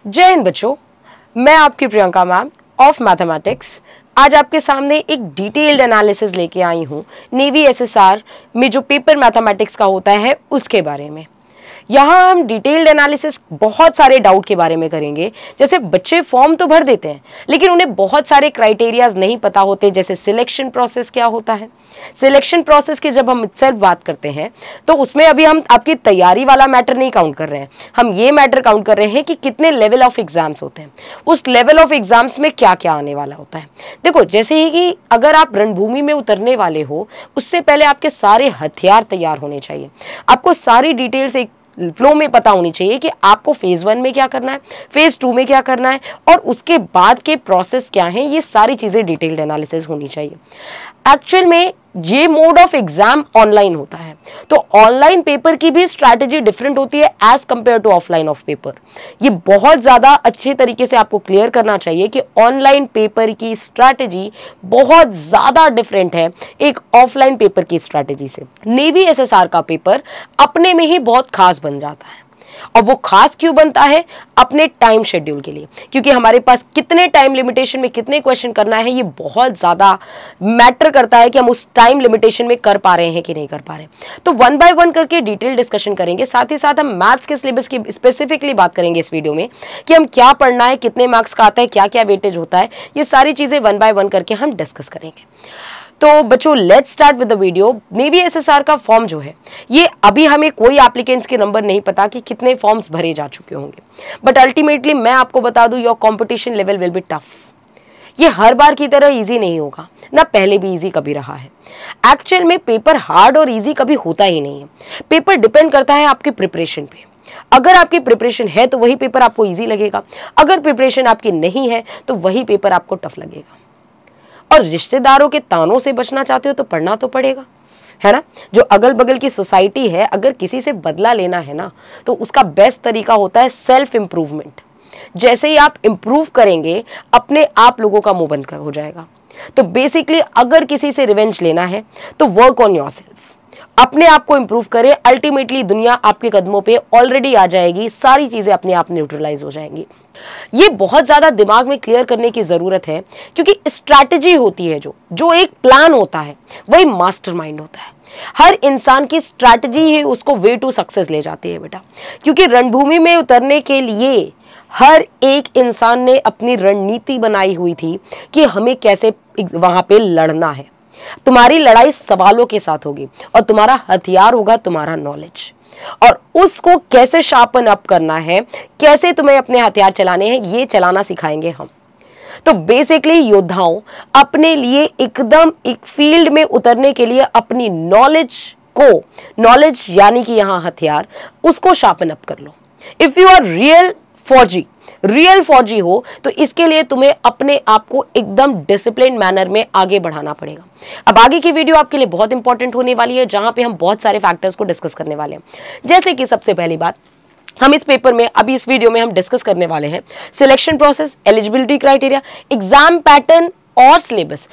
जय हिंद बच्चों, मैं आपकी प्रियंका मैम ऑफ मैथमेटिक्स आज आपके सामने एक डिटेल्ड एनालिसिस लेके आई हूँ नेवी एसएसआर में जो पेपर मैथमेटिक्स का होता है उसके बारे में। यहाँ हम डिटेल्ड एनालिसिस बहुत सारे डाउट के बारे में करेंगे। जैसे बच्चे फॉर्म तो भर देते हैं लेकिन उन्हें बहुत सारे क्राइटेरियाज नहीं पता होते, जैसे सिलेक्शन प्रोसेस क्या होता है। सिलेक्शन प्रोसेस की जब हम इटसेल्फ बात करते हैं तो उसमें अभी हम आपकी तैयारी वाला मैटर नहीं काउंट कर रहे हैं, हम ये मैटर काउंट कर रहे हैं कि कितने लेवल ऑफ एग्जाम्स होते हैं, उस लेवल ऑफ एग्जाम्स में क्या क्या आने वाला होता है। देखो, जैसे ही कि अगर आप रणभूमि में उतरने वाले हो उससे पहले आपके सारे हथियार तैयार होने चाहिए। आपको सारी डिटेल्स एक फ्लो में पता होनी चाहिए कि आपको फेज 1 में क्या करना है, फेज 2 में क्या करना है और उसके बाद के प्रोसेस क्या हैं, ये सारी चीजें डिटेल्ड एनालिसिस होनी चाहिए। एक्चुअल में ये मोड ऑफ एग्जाम ऑनलाइन होता है, तो ऑनलाइन पेपर की भी स्ट्रैटेजी डिफरेंट होती है as compare to offline of paper. ये बहुत ज्यादा अच्छे तरीके से आपको क्लियर करना चाहिए कि ऑनलाइन पेपर की स्ट्रैटेजी बहुत ज्यादा डिफरेंट है एक ऑफलाइन पेपर की स्ट्रैटेजी से। नेवी एसएसआर का पेपर अपने में ही बहुत खास बन जाता है, और वो खास क्यों बनता है? अपने टाइम शेड्यूल के लिए, क्योंकि हमारे पास कितने टाइम लिमिटेशन में कितने क्वेश्चन करना है ये बहुत ज्यादा मैटर करता है कि हम उस टाइम लिमिटेशन में कर पा रहे हैं कि नहीं कर पा रहे। तो वन बाय वन करके डिटेल डिस्कशन करेंगे, साथ ही साथ हम मैथ्स के सिलेबस की स्पेसिफिकली बात करेंगे इस वीडियो में कि हम क्या पढ़ना है, कितने मार्क्स का आता है, क्या क्या वेटेज होता है, ये सारी चीजें वन बाय वन करके हम डिस्कस करेंगे। तो बच्चों, let's start with the video. Navy SSR का फॉर्म जो है ये अभी हमें कोई एप्लीकेंट्स के नंबर नहीं पता कि कितने फॉर्म्स भरे जा चुके होंगे, बट अल्टीमेटली मैं आपको बता दूं your competition level will be tough. ये हर बार की तरह इजी नहीं होगा, ना पहले भी इजी कभी रहा है। एक्चुअल में पेपर हार्ड और इजी कभी होता ही नहीं है। पेपर डिपेंड करता है आपकी प्रिपरेशन पे। अगर आपकी प्रिपरेशन है तो वही पेपर आपको इजी लगेगा, अगर प्रिपरेशन आपकी नहीं है तो वही पेपर आपको टफ लगेगा। और रिश्तेदारों के तानों से बचना चाहते हो तो पढ़ना तो पड़ेगा, है ना। जो अगल बगल की सोसाइटी है, अगर किसी से बदला लेना है ना तो उसका बेस्ट तरीका होता है सेल्फ इंप्रूवमेंट। जैसे ही आप इंप्रूव करेंगे अपने आप लोगों का मुंह बंद हो जाएगा। तो बेसिकली अगर किसी से रिवेंज लेना है तो वर्क ऑन योरसेल्फ, अपने आप को इंप्रूव करें। अल्टीमेटली दुनिया आपके कदमों पे ऑलरेडी आ जाएगी, सारी चीजें अपने आप न्यूट्रलाइज हो जाएंगी। ये बहुत ज्यादा दिमाग में क्लियर करने की जरूरत है, क्योंकि स्ट्रैटेजी होती है जो एक प्लान होता है वही मास्टरमाइंड होता है। हर इंसान की स्ट्रैटेजी ही उसको वे टू सक्सेस ले जाती है बेटा, क्योंकि रणभूमि में उतरने के लिए हर एक इंसान ने अपनी रणनीति बनाई हुई थी कि हमें कैसे वहां पे लड़ना है। तुम्हारी लड़ाई सवालों के साथ होगी और तुम्हारा हथियार होगा तुम्हारा नॉलेज, और उसको कैसे शार्पन अप करना है, कैसे तुम्हें अपने हथियार चलाने हैं, ये चलाना सिखाएंगे हम। तो बेसिकली योद्धाओं, अपने लिए एकदम एक फील्ड में उतरने के लिए अपनी नॉलेज यानी कि यहां हथियार, उसको शार्पन अप कर लो। इफ यू आर रियल फौजी हो तो इसके लिए तुम्हें अपने आप को एकदम डिसिप्लिन मैनर में आगे बढ़ाना पड़ेगा। अब आगे की वीडियो आपके लिए बहुत इंपॉर्टेंट होने वाली है, जहां पे हम बहुत सारे फैक्टर्स को डिस्कस करने वाले हैं। जैसे कि सबसे पहली बात, हम इस पेपर में अभी इस वीडियो में हम डिस्कस करने वाले हैं selection process, eligibility criteria, exam pattern और सिलेबस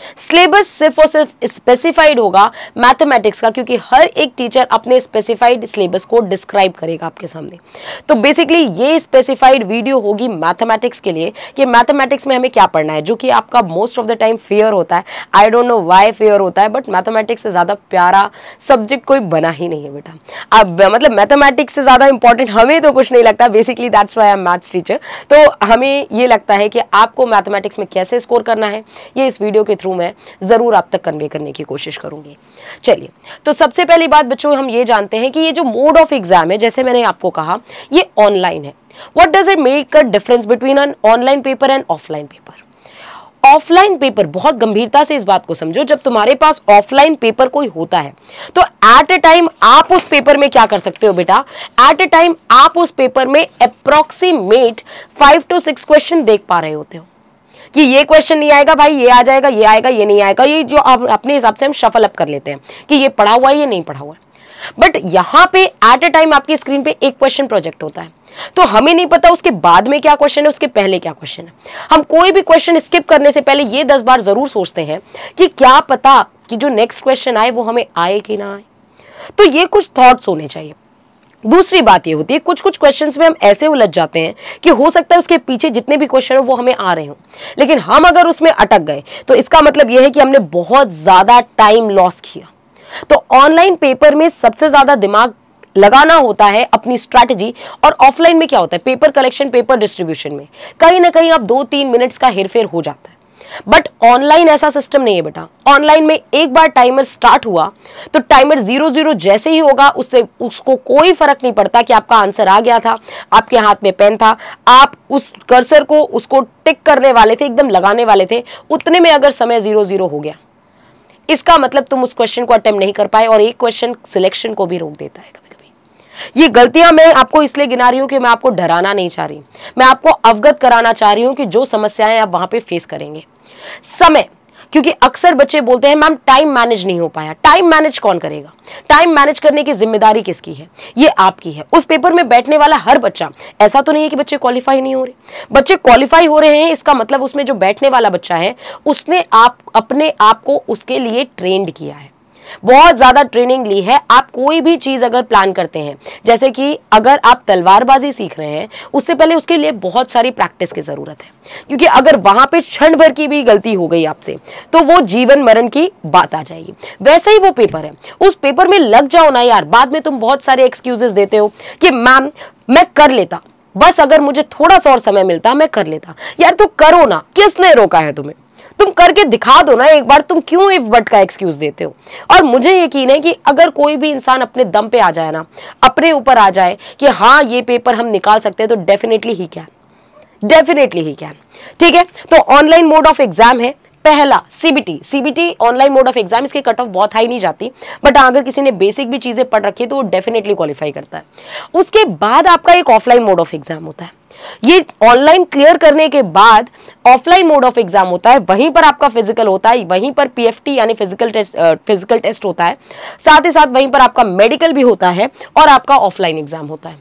सिर्फ और सिर्फ स्पेसिफाइड होगा मैथमेटिक्स का, क्योंकि हर एक टीचर अपने स्पेसिफाइड सिलेबस को डिस्क्राइब करेगा आपके सामने। तो बेसिकली ये स्पेसिफाइड वीडियो होगी मैथमेटिक्स के लिए कि मैथमेटिक्स में हमें क्या पढ़ना है, जो कि आपका most of the time fair होता है। I don't know why fair होता है, बट मैथमेटिक्स से ज्यादा प्यारा सब्जेक्ट कोई बना ही नहीं है बेटा। अब मतलब मैथमेटिक्स से ज्यादा इंपॉर्टेंट हमें तो कुछ नहीं लगता, basically that's why I am maths teacher. तो हमें ये लगता है कि आपको मैथमेटिक्स में कैसे स्कोर करना है ये इस वीडियो के थ्रू मैं जरूर आप तक कन्वे करने की कोशिश करूंगी। चलिए, तो सबसे पहली बात बच्चों, हम ये जानते हैं कि ये जो मोड ऑफ एग्जाम है, जैसे मैंने आपको कहा, ये ऑनलाइन है। What does it make a difference between an online paper and offline paper? Offline paper, बहुत गंभीरता से इस बात को समझो, जब तुम्हारे पास ऑफलाइन पेपर कोई होता है तो एट ए टाइम आप उस पेपर में क्या कर सकते हो बेटा, एट ए टाइम आप उस पेपर में अप्रोक्सीमेट 5 to 6 क्वेश्चन देख पा रहे होते हो कि ये क्वेश्चन नहीं आएगा भाई, ये आ जाएगा, ये आएगा, ये नहीं आएगा। ये जो आप अपने हिसाब से हम शफल अप कर लेते हैं कि ये पढ़ा हुआ है, ये नहीं पढ़ा हुआ है। बट यहाँ पे एट ए टाइम आपकी स्क्रीन पे एक क्वेश्चन प्रोजेक्ट होता है, तो हमें नहीं पता उसके बाद में क्या क्वेश्चन है, उसके पहले क्या क्वेश्चन है। हम कोई भी क्वेश्चन स्किप करने से पहले ये 10 बार जरूर सोचते हैं कि क्या पता कि जो नेक्स्ट क्वेश्चन आए वो हमें आए कि ना आए। तो ये कुछ थॉट्स होने चाहिए। दूसरी बात ये होती है कुछ कुछ क्वेश्चंस में हम ऐसे उलझ जाते हैं कि हो सकता है उसके पीछे जितने भी क्वेश्चन हो वो हमें आ रहे हो, लेकिन हम अगर उसमें अटक गए तो इसका मतलब यह है कि हमने बहुत ज्यादा टाइम लॉस किया। तो ऑनलाइन पेपर में सबसे ज्यादा दिमाग लगाना होता है अपनी स्ट्रैटेजी, और ऑफलाइन में क्या होता है, पेपर कलेक्शन, पेपर डिस्ट्रीब्यूशन में कहीं ना कहीं आप 2-3 मिनट्स का हेरफेर हो जाता है। बट ऑनलाइन ऐसा सिस्टम नहीं है बेटा। ऑनलाइन में एक बार टाइमर स्टार्ट हुआ तो टाइमर 0-0 जैसे ही होगा उससे उसको कोई फर्क नहीं पड़ता कि आपका आंसर आ गया था, आपके हाथ में पेन था, आप उस कर्सर को उसको टिक करने वाले थे, एकदम लगाने वाले थे, उतने में अगर समय 0-0 हो गया, इसका मतलब तुम उस क्वेश्चन को अटेम्प्ट नहीं कर पाए, और एक क्वेश्चन सिलेक्शन को भी रोक देता है। कभी कभी ये गलतियां मैं आपको इसलिए गिना रही हूं कि मैं आपको डराना नहीं चाह रही, मैं आपको अवगत कराना चाह रही हूं कि जो समस्याएं आप वहां पे फेस करेंगे। समय, क्योंकि अक्सर बच्चे बोलते हैं मैम टाइम मैनेज नहीं हो पाया। टाइम मैनेज कौन करेगा? टाइम मैनेज करने की जिम्मेदारी किसकी है? ये आपकी है। उस पेपर में बैठने वाला हर बच्चा, ऐसा तो नहीं है कि बच्चे क्वालिफाई नहीं हो रहे, बच्चे क्वालिफाई हो रहे हैं। इसका मतलब उसमें जो बैठने वाला बच्चा है उसने अपने आप को उसके लिए ट्रेंड किया है, बहुत ज्यादा ट्रेनिंग ली है। आप कोई भी चीज अगर प्लान करते हैं, जैसे कि अगर आप तलवारबाजी सीख रहे हैं, उससे पहले उसके लिए बहुत सारी प्रैक्टिस की जरूरत है, क्योंकि अगर वहां पे क्षण भर की भी गलती हो गई आपसे तो वो जीवन मरण की बात आ जाएगी। वैसे ही वो पेपर है, उस पेपर में लग जाओ ना यार। बाद में तुम बहुत सारे एक्सक्यूजेस देते हो कि मैम मैं कर लेता, बस अगर मुझे थोड़ा सा और समय मिलता मैं कर लेता। यार तो करो ना, किसने रोका है तुम्हें? तुम करके दिखा दो ना एक बार। तुम क्यों इफ बट का एक्सक्यूज देते हो? और मुझे यकीन है कि अगर कोई भी इंसान अपने दम पे आ जाए ना, अपने ऊपर आ जाए कि हाँ ये पेपर हम निकाल सकते हैं, तो definitely he can, definitely he can. ठीक है, तो ऑनलाइन मोड ऑफ एग्जाम है पहला CBT online mode of exam. इसकी कट ऑफ बहुत हाई नहीं जाती, बट अगर किसी ने बेसिक भी चीजें पढ़ रखी है तो वो डेफिनेटली क्वालिफाई करता है। उसके बाद आपका एक ऑफलाइन मोड ऑफ एग्जाम होता है। ये ऑनलाइन क्लियर करने के बाद ऑफलाइन मोड ऑफ एग्जाम होता है, वहीं पर आपका फिजिकल होता है, वहीं पर पीएफटी यानी फिजिकल टेस्ट होता है, साथ ही साथ वहीं पर आपका मेडिकल भी होता है और आपका ऑफलाइन एग्जाम होता है।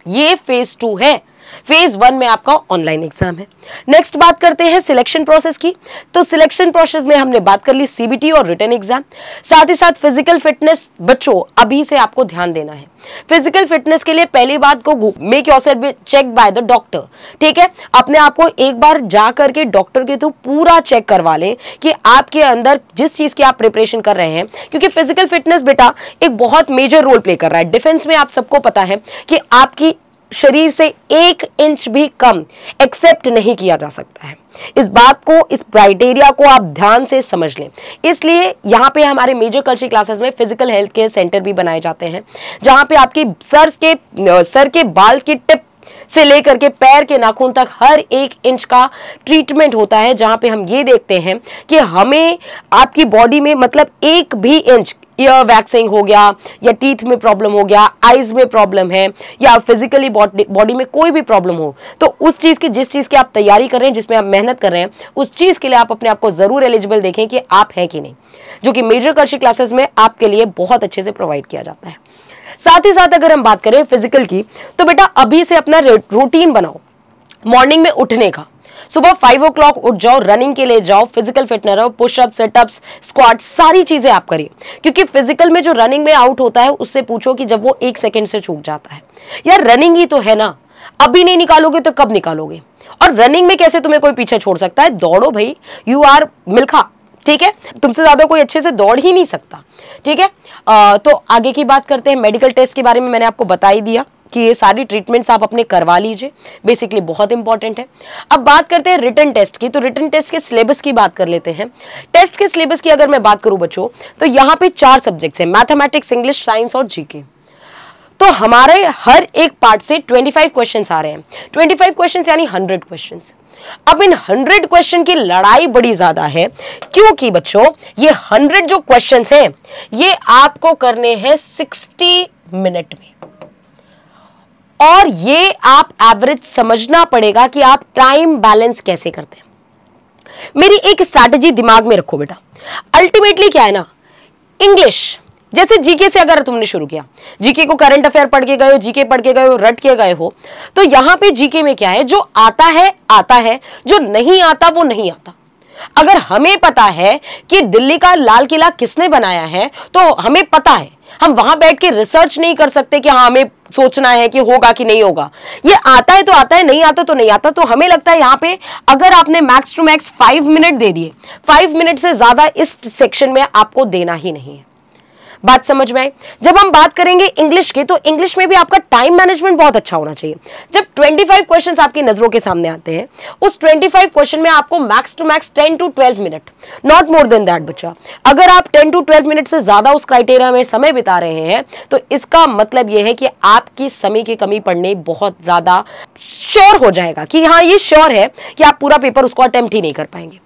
ये फेज 2 है। फेज 1 में आपका ऑनलाइन एग्जाम है। नेक्स्ट बात करते हैं सिलेक्शन प्रोसेस की। तो सिलेक्शन प्रोसेस में हमने बात कर ली सीबीटी और रिटन एग्जाम, साथ ही साथ फिजिकल फिटनेस। बच्चों अभी से आपको ध्यान देना है, फिजिकल फिटनेस के लिए पहली बात को make yourself check by the doctor. ठीक है, अपने आप को एक बार जा करके डॉक्टर के थ्रू पूरा चेक करवा लें कि आपके अंदर जिस चीज की आप प्रिपरेशन कर रहे हैं, क्योंकि फिजिकल फिटनेस बेटा एक बहुत मेजर रोल प्ले कर रहा है। डिफेंस में आप सबको पता है कि आपकी शरीर से 1 इंच भी कम एक्सेप्ट नहीं किया जा सकता है। इस बात को, इस क्राइटेरिया को आप ध्यान से समझ लें। इसलिए यहाँ पे हमारे मेजर कल्चर क्लासेस में फिजिकल हेल्थ केयर सेंटर भी बनाए जाते हैं, जहाँ पे आपकी सर के बाल की टिप से लेकर के पैर के नाखून तक हर 1 इंच का ट्रीटमेंट होता है, जहाँ पे हम ये देखते हैं कि हमें आपकी बॉडी में मतलब 1 भी इंच, ईयर वैक्सिंग हो गया या टीथ में प्रॉब्लम हो गया, आईज में प्रॉब्लम है या फिजिकली बॉडी में कोई भी प्रॉब्लम हो, तो उस चीज की, जिस चीज की आप तैयारी कर रहे हैं, जिसमें आप मेहनत कर रहे हैं, उस चीज के लिए आप अपने आप को जरूर एलिजिबल देखें कि आप हैं कि नहीं, जो कि मेजर कल्चर क्लासेस में आपके लिए बहुत अच्छे से प्रोवाइड किया जाता है। साथ ही साथ अगर हम बात करें फिजिकल की, तो बेटा अभी से अपना रूटीन बनाओ मॉर्निंग में उठने का। सुबह 5 o'clock उठ जाओ, रनिंग के लिए जाओ, फिजिकल फिटनेस रहो, पुशअप, सेटअप्स, स्क्वाट, सारी चीजें आप करिए। क्योंकि फिजिकल में जो रनिंग में आउट होता है उससे पूछो कि जब वो 1 सेकंड से चूक जाता है, यार रनिंग ही तो है ना, अभी नहीं निकालोगे तो कब निकालोगे? और रनिंग में कैसे तुम्हें कोई पीछे छोड़ सकता है? दौड़ो भाई, यू आर मिल्खा। ठीक है, तुमसे ज्यादा कोई अच्छे से दौड़ ही नहीं सकता। ठीक है, तो आगे की बात करते हैं। मेडिकल टेस्ट के बारे में मैंने आपको बता ही दिया कि ये सारी ट्रीटमेंट्स आप अपने करवा लीजिए, बेसिकली बहुत इंपॉर्टेंट है। अब बात करते हैं रिटन टेस्ट की। तो रिटन टेस्ट के सिलेबस की बात कर लेते हैं। टेस्ट के सिलेबस की अगर मैं बात करूं बच्चों, तो यहाँ पे 4 सब्जेक्ट्स हैं, मैथमेटिक्स, इंग्लिश, साइंस और जीके। तो हमारे हर एक पार्ट से 25 क्वेश्चंस आ रहे हैं। 25 क्वेश्चंस यानी 100 क्वेश्चंस। अब इन 100 क्वेश्चन की लड़ाई बड़ी ज्यादा है, क्योंकि बच्चों ये 100 जो क्वेश्चंस हैं ये आपको करने हैं 60 मिनट में, और ये आप एवरेज समझना पड़ेगा कि आप टाइम बैलेंस कैसे करते हैं। मेरी एक स्ट्रैटेजी दिमाग में रखो बेटा, अल्टीमेटली क्या है ना, इंग्लिश जैसे जीके से अगर तुमने शुरू किया, जीके को करंट अफेयर पढ़ के गए हो, जीके पढ़ के गए हो, रट के गए हो, तो यहां पे जीके में क्या है, जो आता है, जो नहीं आता वो नहीं आता। अगर हमें पता है कि दिल्ली का लाल किला किसने बनाया है तो हमें पता है, हम वहां बैठ के रिसर्च नहीं कर सकते कि हाँ हमें सोचना है कि होगा कि नहीं होगा। ये आता है तो आता है, नहीं आता तो नहीं आता। तो हमें लगता है यहां पे अगर आपने मैक्स टू मैक्स 5 मिनट दे दिए, 5 मिनट से ज्यादा इस सेक्शन में आपको देना ही नहीं है। बात समझ में आई? जब हम बात करेंगे इंग्लिश की, तो इंग्लिश में भी आपका टाइम मैनेजमेंट बहुत अच्छा होना चाहिए। जब 25 क्वेश्चंस आपकी नजरों के सामने आते हैं, उस 25 क्वेश्चन में आपको max to max 10 to 12 minute, not more than that बच्चा। अगर आप 10 to 12 मिनट से ज्यादा उस क्राइटेरिया में समय बिता रहे हैं तो इसका मतलब यह है कि आपकी समय की कमी पड़ने बहुत ज्यादा श्योर हो जाएगा कि हाँ ये श्योर है कि आप पूरा पेपर उसको अटेम्प्ट ही नहीं कर पाएंगे।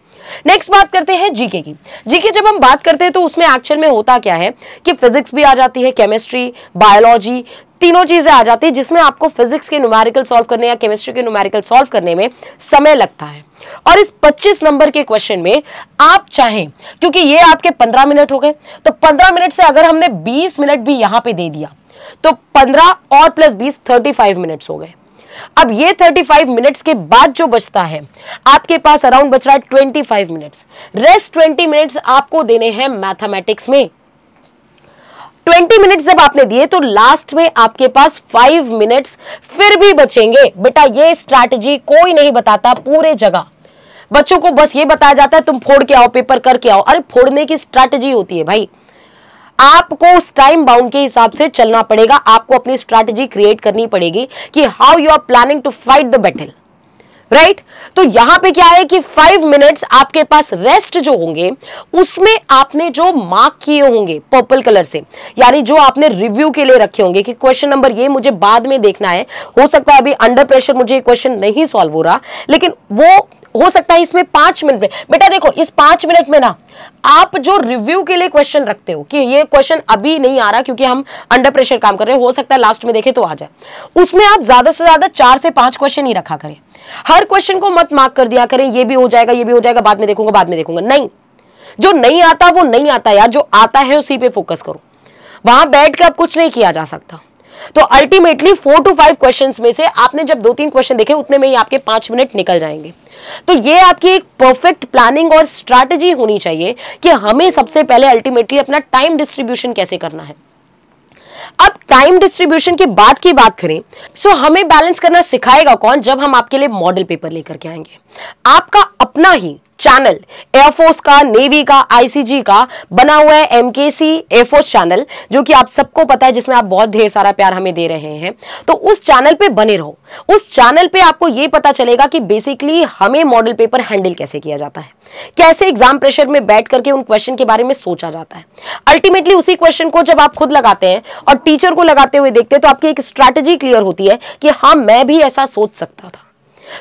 नेक्स्ट बात करते हैं जीके की। जीके जब हम बात करते हैं तो उसमें एक्चुअल में होता क्या है कि फिजिक्स भी आ जाती है, केमिस्ट्री, बायोलॉजी, तीनों चीजें आ जाती है जिसमें आपको फिजिक्स के न्यूमेरिकल सॉल्व करने या केमिस्ट्री के न्यूमेरिकल सॉल्व करने में समय लगता है। और इस 25 नंबर के क्वेश्चन में आप चाहें, क्योंकि ये आपके 15 मिनट हो गए, तो 15 मिनट से अगर हमने 20 मिनट भी यहां पे दे दिया तो 15 और प्लस 20 35 मिनट्स हो गए। अब ये 35 मिनट्स के बाद जो बचता है आपके पास अराउंड बच रहा है 25 मिनट्स। रेस्ट 20 मिनट्स आपको देने हैं मैथमेटिक्स में। 20 मिनट्स जब आपने दिए तो लास्ट में आपके पास 5 मिनट्स फिर भी बचेंगे। बेटा ये स्ट्रैटेजी कोई नहीं बताता पूरे जगह, बच्चों को बस ये बताया जाता है तुम फोड़ के आओ, पेपर करके आओ। अरे फोड़ने की स्ट्रैटेजी होती है भाई, आपको उस टाइम बाउंड के हिसाब से चलना पड़ेगा। आपको अपनी स्ट्रैटेजी क्रिएट करनी पड़ेगी कि how you are planning to fight the battle, right. तो यहां पे क्या है कि 5 मिनट्स आपके पास रेस्ट जो होंगे उसमें आपने जो मार्क किए होंगे पर्पल कलर से, यानी जो आपने रिव्यू के लिए रखे होंगे कि क्वेश्चन नंबर ये मुझे बाद में देखना है, हो सकता है अभी अंडर प्रेशर मुझे क्वेश्चन नहीं सॉल्व हो रहा, लेकिन वो हो सकता है इसमें 5 मिनट में। बेटा देखो इस 5 मिनट में ना आप जो रिव्यू के लिए क्वेश्चन रखते हो कि ये क्वेश्चन अभी नहीं आ रहा क्योंकि हम अंडर प्रेशर काम कर रहे हैं, हो सकता है लास्ट में देखें तो आ जाए, उसमें आप ज्यादा से ज्यादा 4 से 5 क्वेश्चन ही रखा करें। हर क्वेश्चन को मत मार्क कर दिया करें ये भी हो जाएगा, ये भी हो जाएगा, बाद में देखूंगा, बाद में देखूंगा। नहीं, जो नहीं आता वो नहीं आता यार, जो आता है उसी पे फोकस करो। वहां बैठ कर अब कुछ नहीं किया जा सकता। तो अल्टीमेटली 4 to 5 क्वेश्चंस में से आपने जब 2-3 क्वेश्चन देखे उतने में ही आपके 5 मिनट निकल जाएंगे। तो ये आपकी एक परफेक्ट प्लानिंग और स्ट्रैटेजी होनी चाहिए कि हमें सबसे पहले अल्टीमेटली अपना टाइम डिस्ट्रीब्यूशन कैसे करना है। अब टाइम डिस्ट्रीब्यूशन की बात करें सो हमें बैलेंस करना सिखाएगा कौन? जब हम आपके लिए मॉडल पेपर लेकर के आएंगे। आपका अपना ही चैनल एयरफोर्स का, नेवी का, आईसीजी का बना हुआ है एमकेसी एयरफोर्स चैनल, जो कि आप सबको पता है, जिसमें आप बहुत ढेर सारा प्यार हमें दे रहे हैं। तो उस चैनल पे बने रहो। उस चैनल पे आपको ये पता चलेगा कि बेसिकली हमें मॉडल पेपर हैंडल कैसे किया जाता है, कैसे एग्जाम प्रेशर में बैठ करके उन क्वेश्चन के बारे में सोचा जाता है। अल्टीमेटली उसी क्वेश्चन को जब आप खुद लगाते हैं और टीचर को लगाते हुए देखते हैं तो आपकी एक स्ट्रैटेजी क्लियर होती है कि हाँ मैं भी ऐसा सोच सकता था।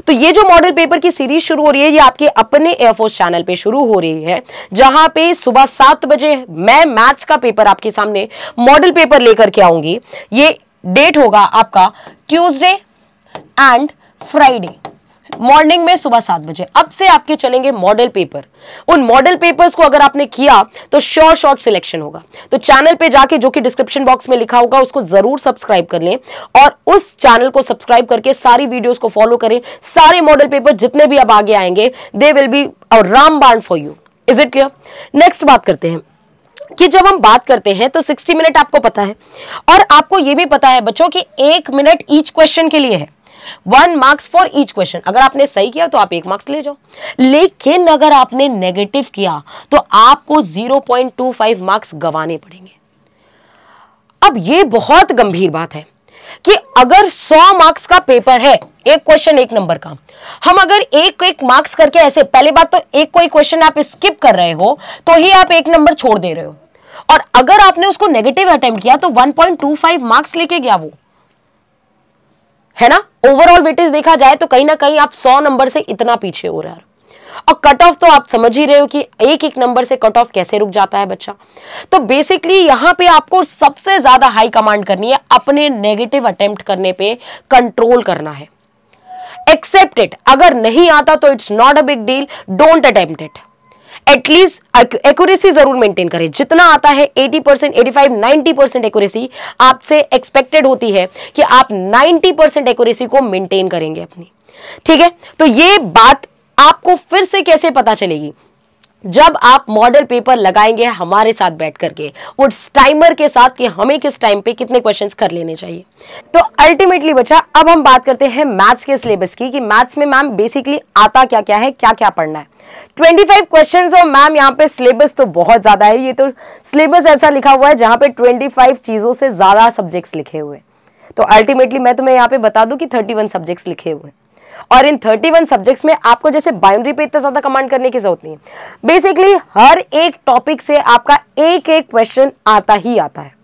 तो ये जो मॉडल पेपर की सीरीज शुरू हो रही है ये आपके अपने एयरफोर्स चैनल पे शुरू हो रही है, जहां पे सुबह 7 बजे मैं मैथ्स का पेपर आपके सामने मॉडल पेपर लेकर के आऊंगी। ये डेट होगा आपका ट्यूसडे एंड फ्राइडे मॉर्निंग में सुबह 7 बजे। अब से आपके चलेंगे मॉडल पेपर। उन मॉडल पेपर्स को अगर आपने किया तो श्योर शॉर्ट सिलेक्शन होगा। तो चैनल पे जाके, जो कि डिस्क्रिप्शन बॉक्स में लिखा होगा, उसको जरूर सब्सक्राइब कर लें और उस चैनल को सब्सक्राइब करके सारी वीडियोस को फॉलो करें। सारे मॉडल पेपर जितने भी अब आगे आएंगे दे विल बी अ रामबाण for you. Is it clear? Next बात करते हैं कि जब हम बात करते हैं तो 60 मिनट आपको पता है, और आपको यह भी पता है बच्चों कि 1 मिनट ईच क्वेश्चन के लिए है, 1 मार्क्स फॉर ईच क्वेश्चन। अगर आपने सही किया तो आप 1 मार्क्स ले जाओ, लेकिन अगर आपने नेगेटिव किया तो आपको 0.25 मार्क्स गंवाने पड़ेंगे। अब यह बहुत गंभीर बात है कि अगर 100 मार्क्स का पेपर है, एक क्वेश्चन 1 नंबर का, हम अगर एक मार्क्स करके ऐसे, पहली बात तो एक कोई क्वेश्चन आप स्किप कर रहे हो तो ही आप 1 नंबर छोड़ दे रहे हो, और अगर आपने उसको नेगेटिव अटेम्प्ट किया तो 1.25 मार्क्स लेके गया वो, है ना। ओवरऑल वेटेज देखा जाए तो कहीं ना कहीं आप 100 नंबर से इतना पीछे हो रहे हैं, और कट ऑफ तो आप समझ ही रहे हो कि एक नंबर से कट ऑफ कैसे रुक जाता है बच्चा। तो बेसिकली यहां पे आपको सबसे ज्यादा हाई कमांड करनी है, अपने नेगेटिव अटेम्प्ट करने पे कंट्रोल करना है। एक्सेप्ट इट, अगर नहीं आता तो it's not a big deal, don't attempt it. At least accuracy जरूर मेंटेन करें। जितना आता है 80%, 85%, 90% एक्यूरेसी आपसे एक्सपेक्टेड होती है कि आप 90% एक्यूरेसी को मेंटेन करेंगे अपनी, ठीक है। तो ये बात आपको फिर से कैसे पता चलेगी? जब आप मॉडल पेपर लगाएंगे हमारे साथ बैठ करके उस टाइमर के साथ कि हमें किस टाइम पे कितने क्वेश्चंस कर लेने चाहिए। तो अल्टीमेटली बच्चा, अब हम बात करते हैं मैथ्स के सिलेबस की कि मैथ्स में मैम बेसिकली आता क्या क्या है, क्या क्या पढ़ना है। 25 क्वेश्चंस और मैम यहाँ पे सिलेबस तो बहुत ज्यादा है। ये तो सिलेबस ऐसा लिखा हुआ है जहां पे 25 चीजों से ज्यादा सब्जेक्ट्स लिखे हुए हैं। तो अल्टीमेटली मैं तुम्हें यहाँ पे बता दूं कि 31 सब्जेक्ट्स लिखे हुए हैं और इन 31 सब्जेक्ट्स में आपको जैसे बाइनरी पे इतना ज्यादा कमांड करने की जरूरत नहीं है। बेसिकली हर एक टॉपिक से आपका एक एक क्वेश्चन आता ही आता है।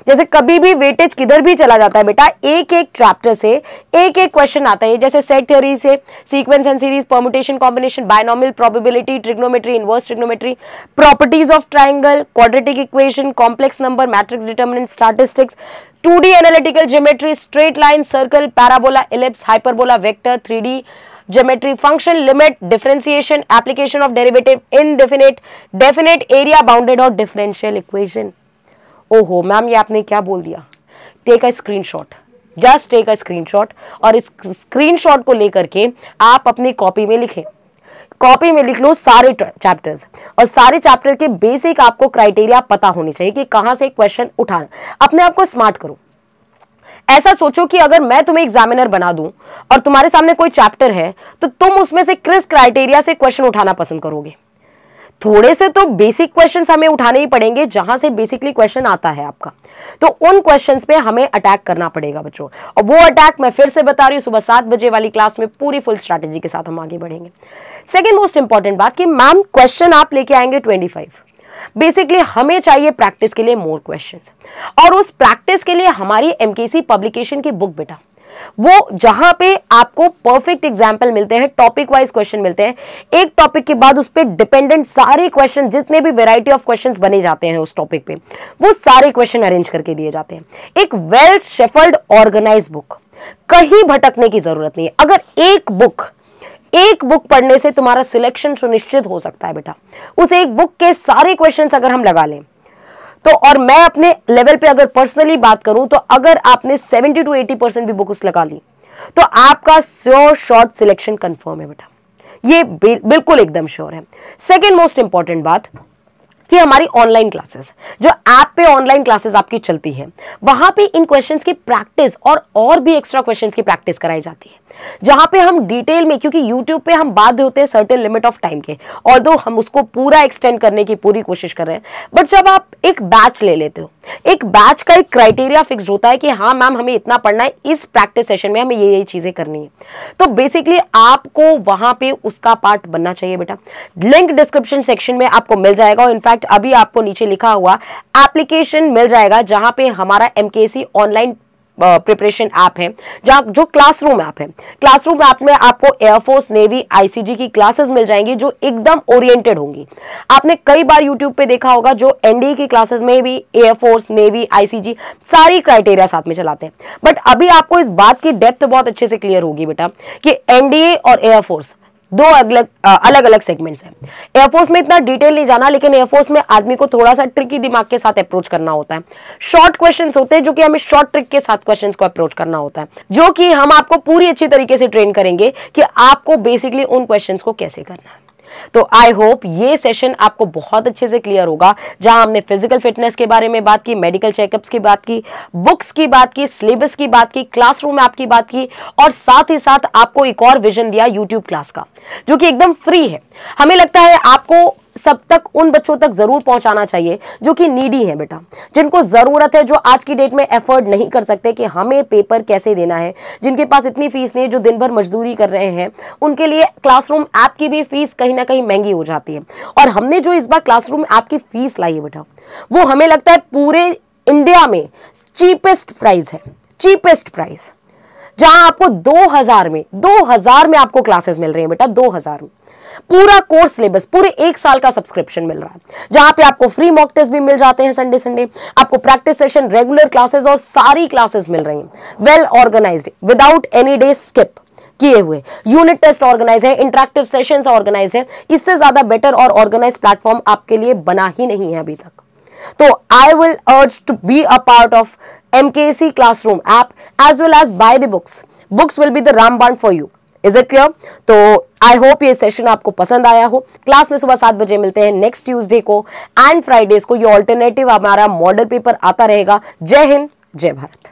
जैसे कभी भी वेटेज किधर भी चला जाता है बेटा, एक एक चैप्टर से एक एक क्वेश्चन आता है। जैसे सेट थ्योरी से sequence and series, permutation, combination, binomial, probability, trigonometry, inverse trigonometry, properties of triangle, quadratic equation, complex number, matrix determinant, statistics, 2D analytical geometry, straight line, circle, parabola, ellipse, hyperbola, vector, 3D geometry, function, limit, differentiation, application of derivative, indefinite, definite, area bounded और differential equation. ओहो ma'am, ये आपने क्या बोल दिया? Take a screenshot, just take a screenshot और इस screenshot को लेकर के आप अपनी कॉपी में लिखें। कॉपी में लिख लो सारे चैप्टर्स और सारे चैप्टर के बेसिक आपको क्राइटेरिया पता होने चाहिए कि कहां से क्वेश्चन उठाना। अपने आप को स्मार्ट करो। ऐसा सोचो कि अगर मैं तुम्हें एग्जामिनर बना दूं और तुम्हारे सामने कोई चैप्टर है तो तुम उसमें से किस क्राइटेरिया से क्वेश्चन उठाना पसंद करोगे? थोड़े से तो बेसिक क्वेश्चंस हमें उठाने ही पड़ेंगे जहां से बेसिकली क्वेश्चन आता है आपका। तो उन क्वेश्चंस पे हमें अटैक करना पड़ेगा बच्चों, और वो अटैक मैं फिर से बता रही हूं, सुबह 7 बजे वाली क्लास में पूरी फुल स्ट्रैटेजी के साथ हम आगे बढ़ेंगे। सेकेंड मोस्ट इंपॉर्टेंट बात कि मैम क्वेश्चन आप लेके आएंगे 25। बेसिकली हमें चाहिए प्रैक्टिस के लिए मोर क्वेश्चंस, और उस प्रैक्टिस के लिए हमारी एमकेसी पब्लिकेशन की बुक बेटा, वो जहां पे आपको परफेक्ट एग्जाम्पल मिलते हैं, टॉपिक वाइज क्वेश्चन मिलते हैं, एक टॉपिक के बाद उस पर डिपेंडेंट सारे क्वेश्चन, जितने भी वैरायटी ऑफ क्वेश्चंस बने जाते हैं उस टॉपिक पे, वो सारे क्वेश्चन अरेंज करके दिए जाते हैं। एक वेल शेफल्ड ऑर्गेनाइज बुक, कहीं भटकने की जरूरत नहीं है। अगर एक बुक पढ़ने से तुम्हारा सिलेक्शन सुनिश्चित हो सकता है बेटा। उस एक बुक के सारे क्वेश्चंस अगर हम लगा लें तो, और मैं अपने लेवल पे अगर पर्सनली बात करूं तो अगर आपने 70 to 80% भी बुक्स लगा ली तो आपका श्योर शॉर्ट सिलेक्शन कंफर्म है बेटा। ये बिल्कुल एकदम श्योर है। सेकेंड मोस्ट इंपॉर्टेंट बात कि हमारी ऑनलाइन क्लासेस, जो ऐप पे ऑनलाइन क्लासेस आपकी चलती है, वहां पे इन क्वेश्चंस की प्रैक्टिस और भी एक्स्ट्रा क्वेश्चंस की प्रैक्टिस कराई जाती है, जहां पे हम डिटेल में, क्योंकि यूट्यूब पे हम बाध्य होते हैं सर्टेन लिमिट ऑफ टाइम के, ऑल्दो हम उसको पूरा एक्सटेंड करने की पूरी कोशिश कर रहे हैं, बट जब आप एक बैच ले लेते हो, एक बैच का एक क्राइटेरिया फिक्स होता है कि हाँ मैम हमें इतना पढ़ना है, इस प्रैक्टिस सेशन में हमें ये चीजें करनी है, तो बेसिकली आपको वहां पे उसका पार्ट बनना चाहिए बेटा। लिंक डिस्क्रिप्शन सेक्शन में आपको मिल जाएगा, और इनफैक्ट अभी आपको नीचे लिखा हुआ एप्लीकेशन मिल जाएगा जहां पे हमारा एमकेसी ऑनलाइन प्रिपरेशन ऐप है, जहां जो क्लासरूम ऐप है। क्लासरूम ऐप में आपको एयरफोर्स, नेवी, आईसीजी की क्लासेस मिल जाएंगी जो एकदम ओरिएंटेड होंगी। आपने कई बार यूट्यूब पे देखा होगा जो एनडीए की क्लासेस में भी एयरफोर्स, नेवी, आईसीजी सारी क्राइटेरिया साथ में चलाते हैं, बट अभी आपको इस बात की डेप्थ बहुत अच्छे से क्लियर होगी बेटा कि एनडीए और एयरफोर्स दो अलग अलग सेगमेंट्स हैं। एयरफोर्स में इतना डिटेल नहीं जाना, लेकिन एयरफोर्स में आदमी को थोड़ा सा ट्रिकी दिमाग के साथ अप्रोच करना होता है। शॉर्ट क्वेश्चंस होते हैं जो कि हमें शॉर्ट ट्रिक के साथ क्वेश्चंस को अप्रोच करना होता है, जो कि हम आपको पूरी अच्छी तरीके से ट्रेन करेंगे कि आपको बेसिकली उन क्वेश्चंस को कैसे करना है। तो आई होप ये सेशन आपको बहुत अच्छे से क्लियर होगा, जहां हमने फिजिकल फिटनेस के बारे में बात की, मेडिकल चेकअप्स की बात की, बुक्स की बात की, सिलेबस की बात की, क्लासरूम ऐप की बात की, और साथ ही साथ आपको एक और विजन दिया यूट्यूब क्लास का, जो कि एकदम फ्री है। हमें लगता है आपको सब तक, उन बच्चों तक जरूर पहुंचाना चाहिए जो कि नीडी है बेटा, जिनको जरूरत है, जो आज की डेट में एफर्ट नहीं कर सकते कि हमें पेपर कैसे देना है, जिनके पास इतनी फीस नहीं है, जो दिन भर मजदूरी कर रहे हैं, उनके लिए क्लासरूम ऐप की भी फीस कहीं ना कहीं महंगी हो जाती है। और हमने जो इस बार क्लासरूम ऐप की फीस लाई है बेटा, वो हमें लगता है पूरे इंडिया में चीपेस्ट प्राइस है, चीपेस्ट प्राइस, जहां आपको 2000 में आपको क्लासेस मिल रही हैं बेटा, 2000 में पूरा कोर्स सिलेबस, पूरे 1 साल का सब्सक्रिप्शन मिल रहा है, जहां पे आपको फ्री मॉक टेस्ट भी मिल जाते हैं संडे, आपको प्रैक्टिस सेशन, रेगुलर क्लासेस और सारी क्लासेस मिल रही हैं, well organised, without any day skip किए हुए, यूनिट टेस्ट ऑर्गेनाइज है, इंटरेक्टिव सेशंस ऑर्गेनाइज है। इससे ज्यादा बेटर और ऑर्गेनाइज प्लेटफॉर्म आपके लिए बना ही नहीं है अभी तक। तो I will urge to be a part of MKC Classroom app as well as buy the books. Books will be the Ramband for you. Is it clear? तो आई होप ये सेशन आपको पसंद आया हो। क्लास में सुबह 7 बजे मिलते हैं नेक्स्ट ट्यूसडे को, एंड फ्राइडेज को ये ऑल्टरनेटिव हमारा मॉडल पेपर आता रहेगा। जय हिंद, जय भारत।